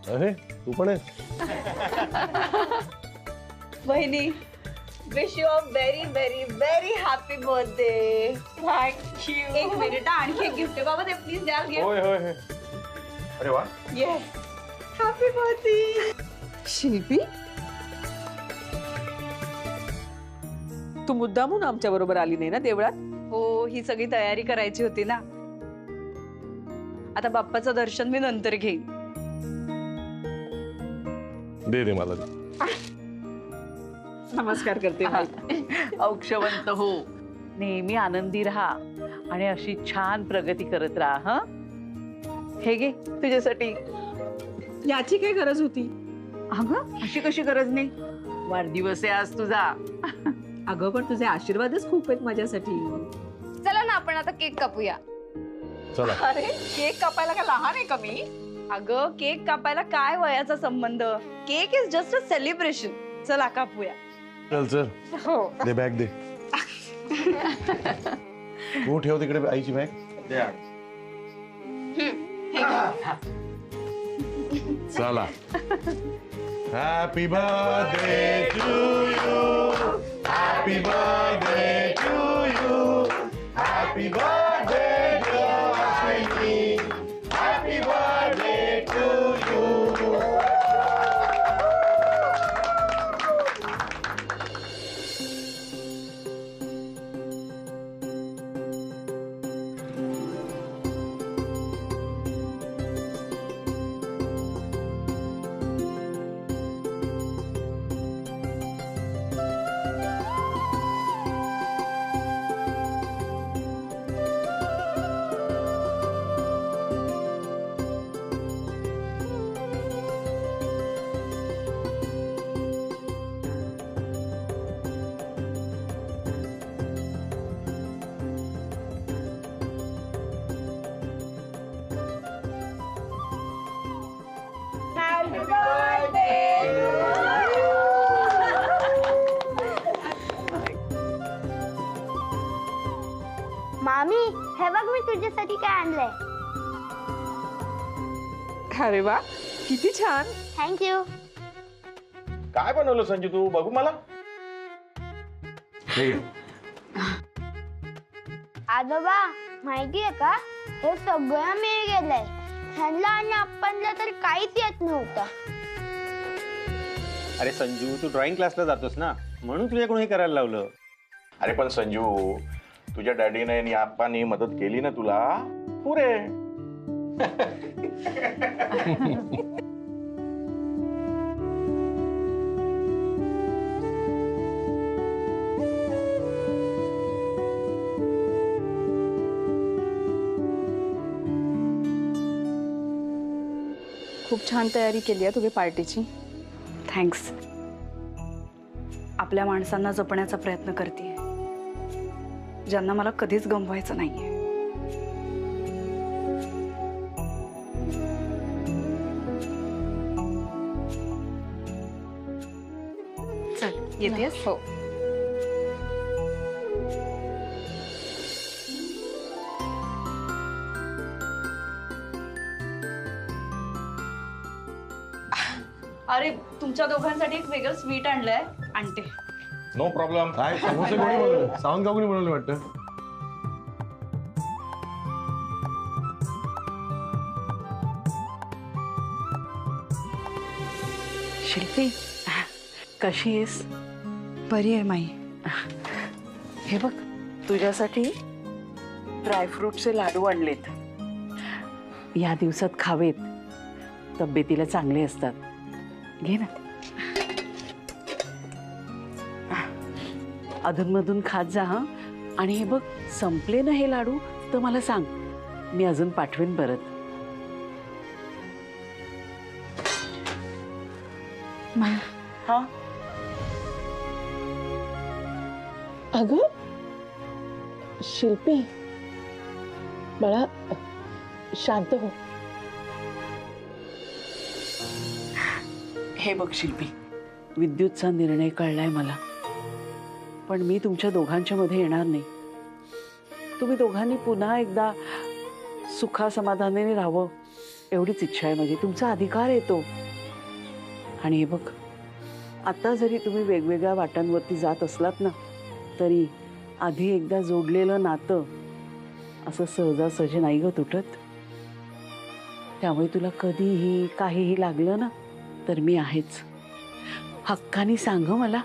अरे तू पण आहेस? बहिणी, wish you a very very very happy birthday. Thank you. एक मिनिट, आणखी एक गिफ्ट आहे बाबा, ते प्लीज द्या. होय होय होय. अरे वा. Yes, happy birthday. शिल्पी, तू मुद्दामून आमच्या बरोबर आली नाही ना देवळात? हो, ही सगळी तयारी करायची होती ना. आता बाप्पाचं दर्शन मी नंतर घेईन. दे दे मला. नमस्कार करते भाई. औक्षवंत हो, नेहमी आनंदी राहा आणि अशी छान प्रगती करत राहा. हे घे तुझ्यासाठी. याची काय गरज होती? अगं अशी कशी गरज नाही, वाढदिवस आहे आज तुझा. अगं पण तुझे आशीर्वादच खूप आहेत माझ्यासाठी. चला ना आपण आता केक कापूया. चला. अरे, केक कापायला का लहान आहे का मी? अगं, केक कापायला काय वयाचा संबंध? Cake is just a celebration. चला कापूया. चल चल. हो. दे बॅग दे. तू ठेव तिकडे आईची बॅग. द्या. चला. Happy birthday to you. Happy birthday to you. Happy birthday dear आईनी. Happy birthday to you. मामी, हे बघ मी तुझ्यासाठी काय आणलंय. अरे वा, किती छान. थँक्यू. काय बनवलं संजू तू? बघू मला. आजोबा, माहितीये का, हे सगळं मी गेलंय. ह्यांना आणि आपणला तर काहीच येत नव्हतं. अरे संजू, तू ड्रॉइंग क्लासला जातोस ना, म्हणून तुझ्याकडून हे करायला लावलं. अरे पण संजू, तुझ्या डॅडीने आणि आप्पानी मदत केली ना तुला, पुरे. खूप छान तयारी केली आहे तुम्ही पार्टीची. थँक्स. आपल्या माणसांना जपण्याचा प्रयत्न करते, ज्यांना मला कधीच गमवायचं नाहीये. चल, येतेस? हो. अरे, तुमच्या दोघांसाठी एक वेगळं स्वीट आणलंय, आणते. No problem. काय समोसे कोणी बनवलं? सावंत का कोणी बनवलं वाटतं? शिल्पी, कशी आहेस? बरी आहे माई. हे बघ, तुझ्यासाठी ड्रायफ्रूटचे लाडू आणलेत. या दिवसात खावेत, तब्येतीला चांगले असतात. घे ना. अधूनमधून खात जा हा. आणि हे बघ, संपले ना हे लाडू तर मला सांग, मी अजून पाठवेन परत. हा. अगं, शिल्पी बाळा शांत हो. हे बघ शिल्पी, विद्युतचा निर्णय कळलाय मला, पण मी तुमच्या दोघांच्या मध्ये येणार नाही. तुम्ही दोघांनी पुन्हा एकदा सुखासमाधानाने राहावं एवढीच इच्छा आहे माझी. तुमचा अधिकार आहे तो. आणि हे बघ, आता जरी तुम्ही वेगवेगळ्या वाटांवरती जात असलात ना, तरी आधी एकदा जोडलेलं नातं असं सहजासहजी नाही ग तुटत. त्यामुळे तुला कधीही काहीही लागलं ना, तर मी आहेच. हक्काने सांग मला.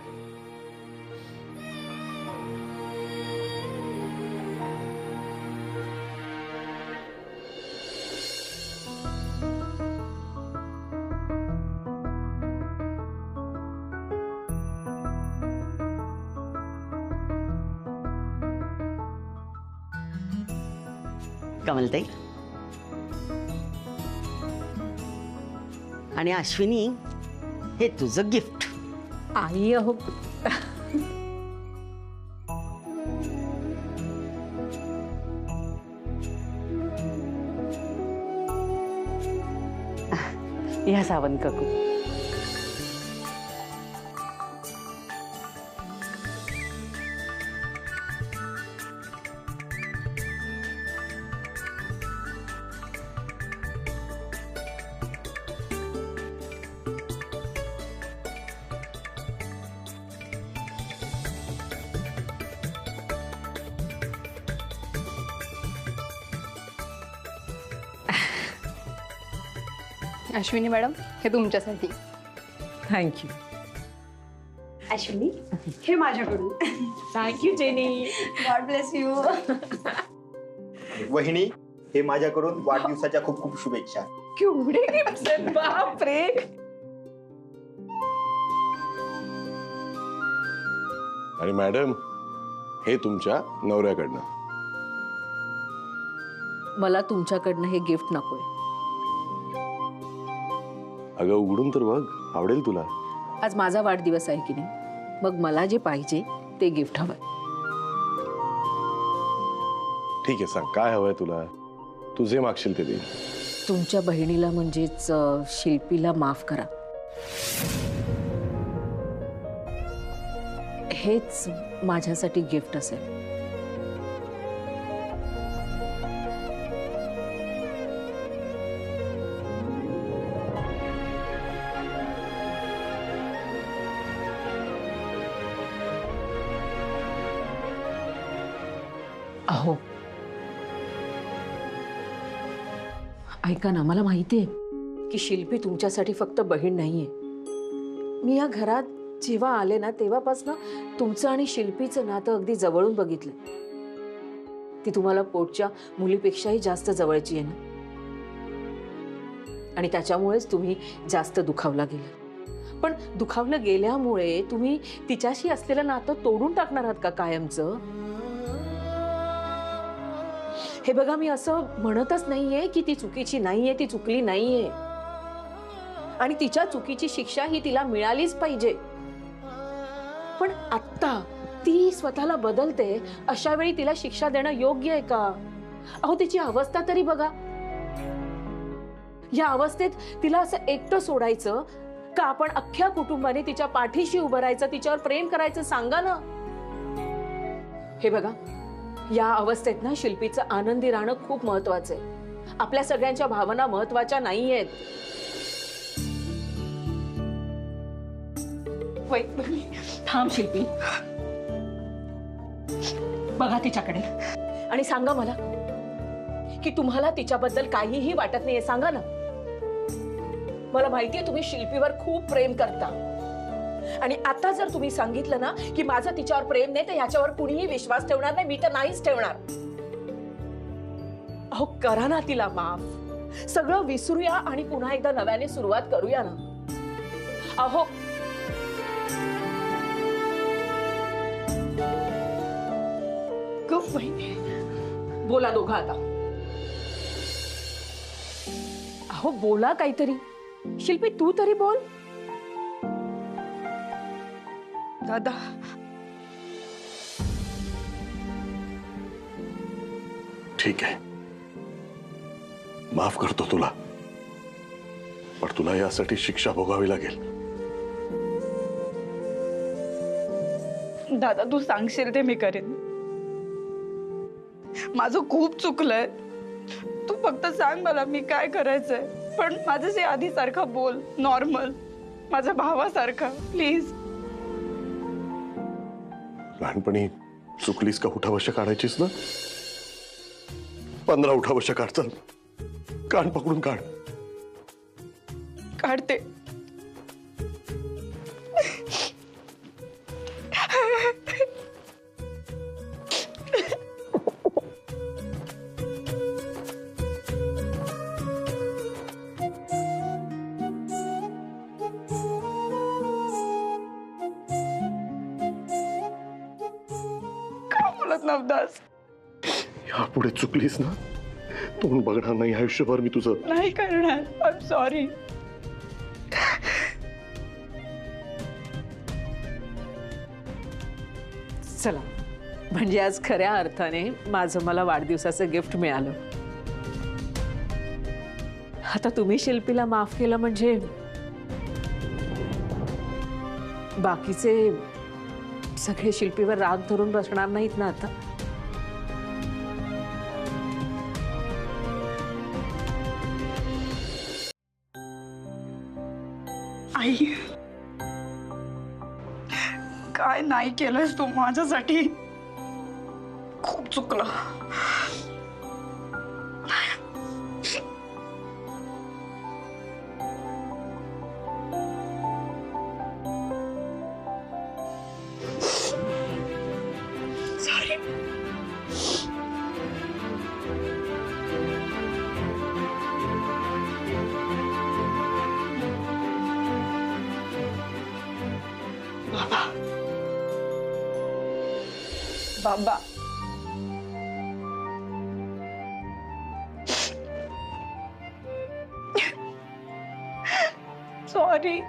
कमलताई आणि अश्विनी, हे तुझं गिफ्ट. आई अहो या सावंत काकू. अश्विनी मॅडम, हे तुमच्यासाठी. थँक्यू. अश्विनी, हे माझ्याकडून. Thank you jenny. God bless you. वहिनी, हे माझ्याकडून वाढदिवसाच्या खूप खूप शुभेच्छा. केवढे गिफ्ट्स आहेत, बापरे. आणि मॅडम, हे तुमच्या नवऱ्याकडनं. मला तुमच्याकडनं हे गिफ्ट नकोय. अगं उघडून तर बघ, आवडेल तुला. आज माझा वाढदिवस आहे की नाही, मग मला जे पाहिजे ते गिफ्ट हवंय. ठीक आहे, सांग काय हवंय तुला. तू जे मागशील ते दे. तुमच्या बहिणीला म्हणजेच शिल्पीला माफ करा. हेच माझ्यासाठी गिफ्ट असेल. अहो ऐका ना, मला माहितीये की शिल्पी तुमच्यासाठी फक्त बहीण नाहीये. मी या घरात जेव्हा आले ना, तेव्हापासून तुमचं आणि शिल्पीचं नातं अगदी जवळून बघितलं. ती तुम्हाला पोटच्या मुलीपेक्षाही जास्त जवळची आहे ना, आणि त्याच्यामुळेच तुम्ही जास्त दुखावला गेला. पण दुखावलं गेल्यामुळे तुम्ही तिच्याशी असलेलं नातं तोडून टाकणार आहात का कायमचं? हे बघा, मी असं म्हणतच नाहीये की ती चुकीची नाहीये, ती चुकली नाहीये, आणि तिच्या चुकीची शिक्षा ही तिला मिळालीच पाहिजे. पण आत्ता ती स्वतःला बदलते, अशा वेळी तिला शिक्षा देणं योग्य आहे का? अहो तिची अवस्था तरी बघा. या अवस्थेत तिला असं एकटं सोडायचं का? आपण अख्ख्या कुटुंबाने तिच्या पाठीशी उभं राहायचं, तिच्यावर प्रेम करायचं, सांगा ना. हे बघा, या अवस्थेत ना शिल्पीचं आनंदी राहणं खूप महत्वाचं आहे. आपल्या सगळ्यांच्या भावना महत्वाच्या नाहीयेत. थांब शिल्पी, बघा तिच्याकडे आणि सांगा मला की तुम्हाला तिच्याबद्दल काहीही वाटत नाहीये. सांगा ना. मला माहितीये तुम्ही शिल्पीवर खूप प्रेम करता, आणि आता जर तुम्ही सांगितलं ना की माझं तिच्यावर प्रेम नाही, तर ह्याच्यावर कुणीही विश्वास ठेवणार नाही. मी तर नाहीच ठेवणार. अहो करा ना तिला माफ. सगळं विसरूया आणि पुन्हा एकदा नव्याने सुरुवात करूया ना. अहो बोला दोघं आता. अहो बोला काहीतरी. शिल्पी तू तरी बोल. दादा, ठीक आहे, माफ करतो तुला, पण तुला यासाठी शिक्षा भोगावी लागेल. दादा तू सांगशील ते मी करेन. माझं खूप चुकलंय. तू फक्त सांग मला मी काय करायचंय, पण माझ्याशी आधी सारखा बोल, नॉर्मल, माझ्या भावासारखा, प्लीज. लहानपणी चुकलीस का उठावश्य काढायचीस ना? 15 उठावश्य काढ, चल कान पकडून काढ. काढते. काय बोलत नवदास? यापुढे चुकलीस ना, तोंड बघणार नाही आयुष्यभर मी तुझं. नाही करणार. I am sorry. चला, म्हणजे आज खऱ्या अर्थाने माझं मला वाढदिवसाचं गिफ्ट मिळालं. आता तुम्ही शिल्पीला माफ केलं म्हणजे बाकीचे सगळे शिल्पीवर राग धरून बसणार नाहीत ना आता. आई, काय नाही केलंस तू माझ्यासाठी. खूप चुकलं. सॉरी. बाबा, सॉरी.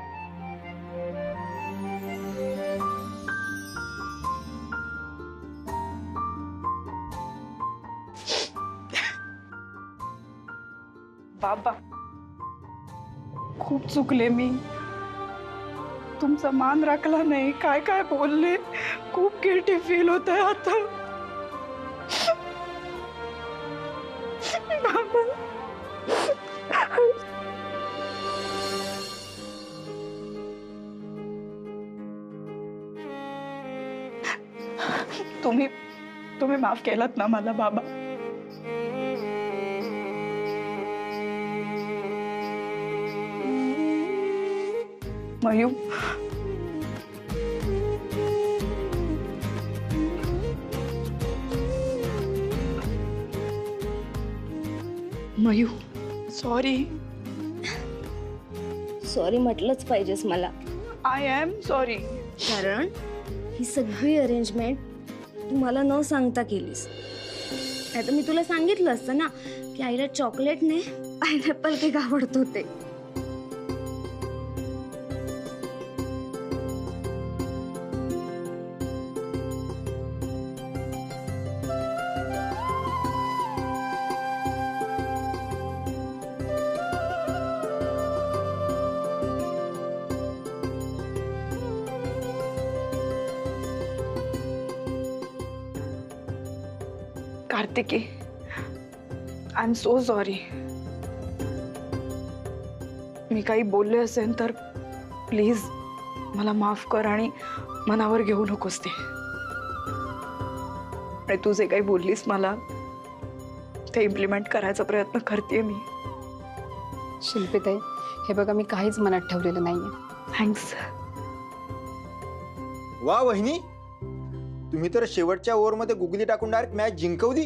बाबा, खूप चुकले मी. तुमचा मान राखला नाही, काय काय बोलले. खूप गिल्टी फील होत आहे आता. बाबा, तुम्ही माफ केलात ना मला बाबा. Mu, mu, sorry. सॉरी म्हटलंच पाहिजेस मला, आय एम सॉरी. कारण ही सगळी अरेंजमेंट तू मला न सांगता केलीस. आता मी तुला सांगितलं असतं ना की आईला चॉकलेटने पायनॅपल केक आवडतो ते. Kartiki, I am so sorry. मी काही बोलले असेल तर प्लीज मला माफ कर आणि मनावर घेऊ नकोस ते. आणि तू जे काही बोललीस मला ते इम्प्लिमेंट करायचा प्रयत्न करते मी. शिल्पीताई, हे बघा मी काहीच मनात ठेवलेलं नाहीये. थँक्स. वा वहिनी, तुम्ही तर शेवटच्या ओव्हरमध्ये गुगली टाकून डायरेक्ट मॅच जिंकवली.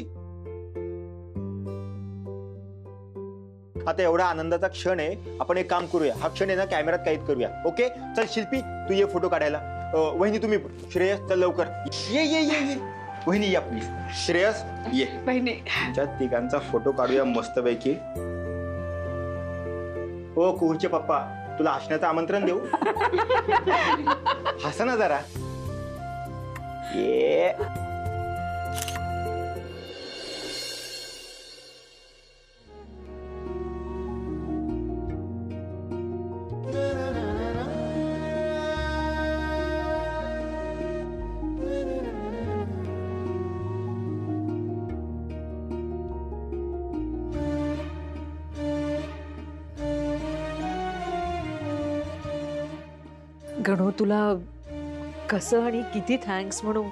आता एवढा आनंदाचा क्षण आहे, आपण एक काम करूया, हा क्षण आहे ना कॅमेऱ्यात कैद करूया. ओके, चल शिल्पी तू ये फोटो काढायला. वहिनी तुम्ही श्रेयस चल लवकर ये ये ये ये. वहिनी या प्लीज. श्रेयस ये. बहिणी, तुमच्या तिघांचा फोटो काढूया मस्तपैकी. हो कुहूचे पप्पा, तुला हसण्याचं आमंत्रण देऊ. हसा ना जरा. ये गणू, तुला कसं आणि किती थँक्स म्हणू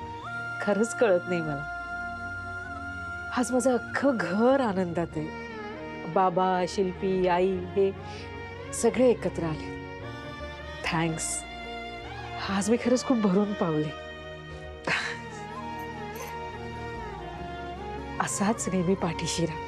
खरंच कळत नाही मला. आज माझं अख्खं घर आनंदात आहे. बाबा, शिल्पी, आई हे सगळे एकत्र आले. थँक्स. आज मी खरंच खूप भरून पावले. असाच नेहमी पाठीशी राहा.